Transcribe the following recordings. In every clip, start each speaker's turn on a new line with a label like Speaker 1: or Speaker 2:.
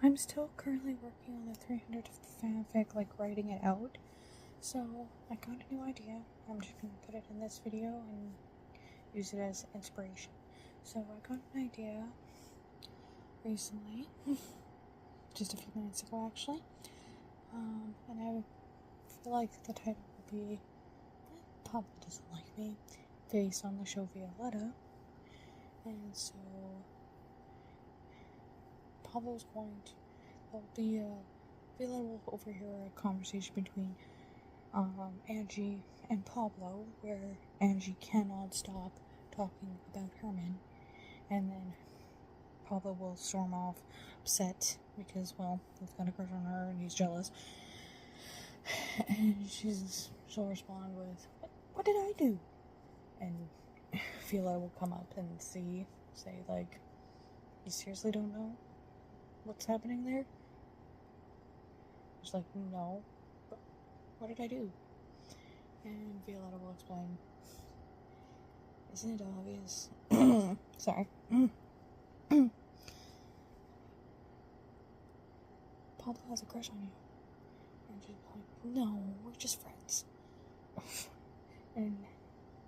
Speaker 1: I'm still currently working on the 300th fanfic, like writing it out. So I got a new idea. I'm just gonna put it in this video and use it as inspiration. So I got an idea recently, just a few minutes ago actually, and I feel like the title will be Pablo Doesn't Like Me, based on the show Violetta. And so Pablo's there'll be Violetta will overhear a conversation between Angie and Pablo, where Angie cannot stop talking about Herman, and then Pablo will storm off, upset, because, well, he's got a crush on her and he's jealous, and she'll respond with, what did I do? And Violetta will come up and say, like, you seriously don't know what's happening there? She's like, no, but what did I do? And Violetta will explain, isn't it obvious? Sorry. Pablo has a crush on you. And she's like, no, we're just friends. And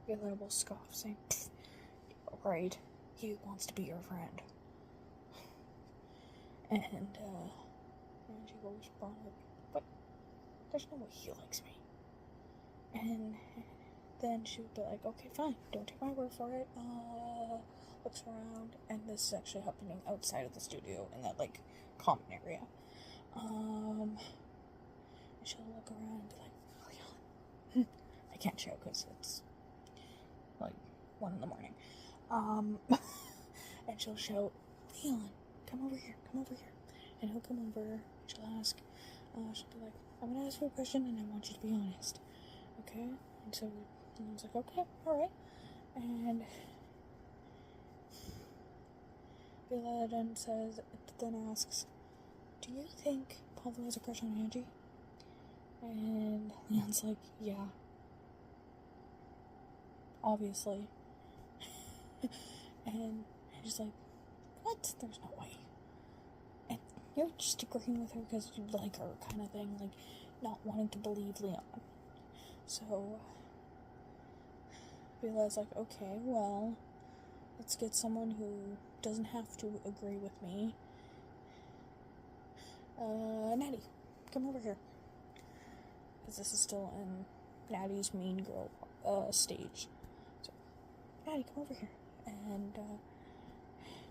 Speaker 1: Violetta will scoff, saying, right, he wants to be your friend. And she will respond, but there's no way he likes me. And then she would be like, okay, fine, don't take my word for it. Looks around, and this is actually happening outside of the studio in that, like, common area. And she'll look around and be like, Leon. I can't show because it's like 1 a.m. And she'll shout, Leon, come over here. And he'll come over, and she'll ask, she'll be like, I'm gonna ask you a question and I want you to be honest. Okay? And so Leon's like, okay, alright. And Violetta then asks, do you think Pablo has a crush on Angie? And Leon's like, yeah. Obviously. And Angie's like, what? There's no way. And you're just agreeing with her because you like her kind of thing, like, not wanting to believe Leon. So Violetta's like, okay, well, let's get someone who doesn't have to agree with me. Natty, come over here. Because this is still in Natty's mean girl stage. So, Natty, come over here. And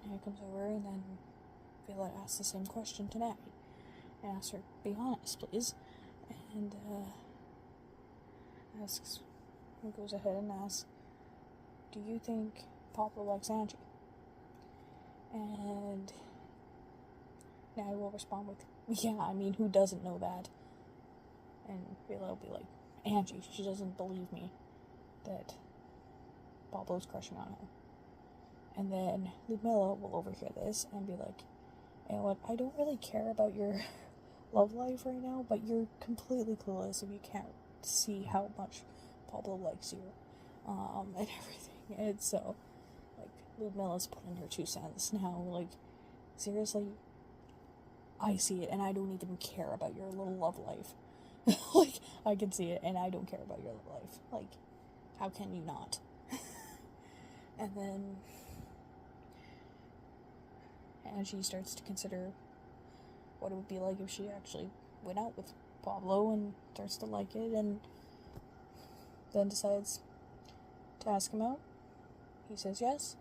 Speaker 1: Natty comes over, and then Violetta asks the same question to Natty. And asks her, be honest, please. And goes ahead and asks, do you think Pablo likes Angie? And Natty will respond with, yeah, I mean, who doesn't know that? And Violetta will be like, Angie, she doesn't believe me that Pablo's crushing on her. And then Ludmilla will overhear this and be like, you know what, I don't really care about your love life right now, but you're completely clueless if you can't see how much Pablo likes you, and everything. And so, like, Ludmilla's putting her 2 cents now, like, seriously, I see it, and I don't even care about your little love life. Like, I can see it, and I don't care about your love life. Like, how can you not? And then Angie starts to consider what it would be like if she actually went out with Pablo and starts to like it, and then decides to ask him out. He says yes,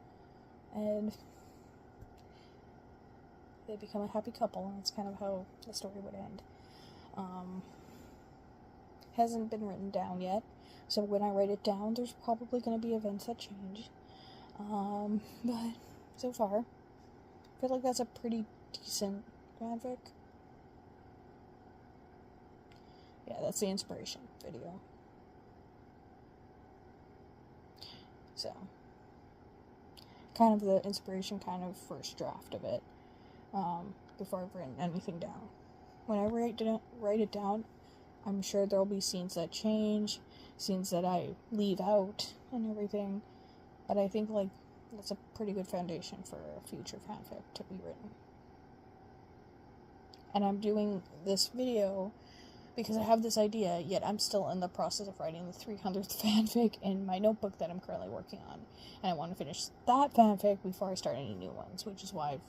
Speaker 1: and they become a happy couple, and that's kind of how the story would end. Hasn't been written down yet, so when I write it down, there's probably going to be events that change. But so far, I feel like that's a pretty decent fanfic. Yeah, that's the inspiration video. So, kind of the inspiration, kind of first draft of it, before I've written anything down. When I write it down, I'm sure there'll be scenes that change, scenes that I leave out, and everything, but I think, like, that's a pretty good foundation for a future fanfic to be written. And I'm doing this video because I have this idea, yet I'm still in the process of writing the 300th fanfic in my notebook that I'm currently working on. And I want to finish that fanfic before I start any new ones, which is why I've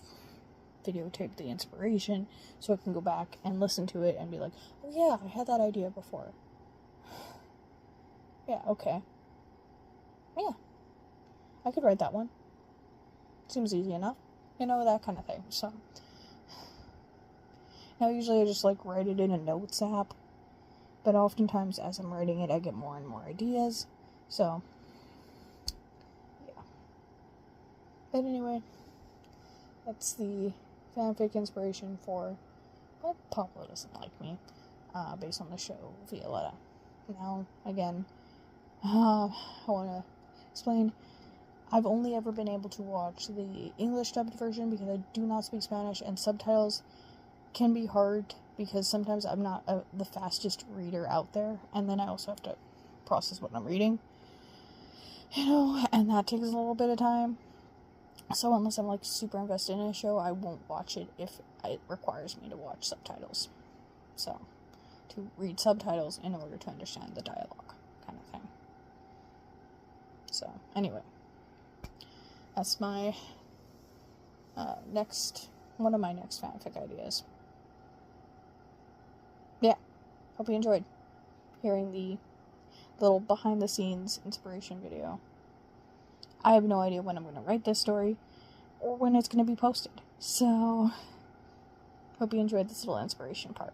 Speaker 1: videotaped the inspiration, so I can go back and listen to it and be like, oh yeah, I had that idea before. Yeah, okay. Yeah. I could write that one. Seems easy enough. You know, that kind of thing. So now usually I just write it in a notes app, but oftentimes as I'm writing it I get more and more ideas. So yeah. But anyway, that's the fanfic inspiration for But Pablo Doesn't Like Me, based on the show Violetta. Now, again, I want to explain, I've only ever been able to watch the English dubbed version because I do not speak Spanish, and subtitles can be hard because sometimes I'm not the fastest reader out there, and then I also have to process what I'm reading, and that takes a little bit of time. So unless I'm super invested in a show, I won't watch it if it requires me to watch subtitles. So, to read subtitles in order to understand the dialogue, kind of thing. So, anyway, that's my one of my next fanfic ideas. Yeah, hope you enjoyed hearing the little behind the scenes inspiration video. I have no idea when I'm going to write this story or when it's going to be posted. So, hope you enjoyed this little inspiration part.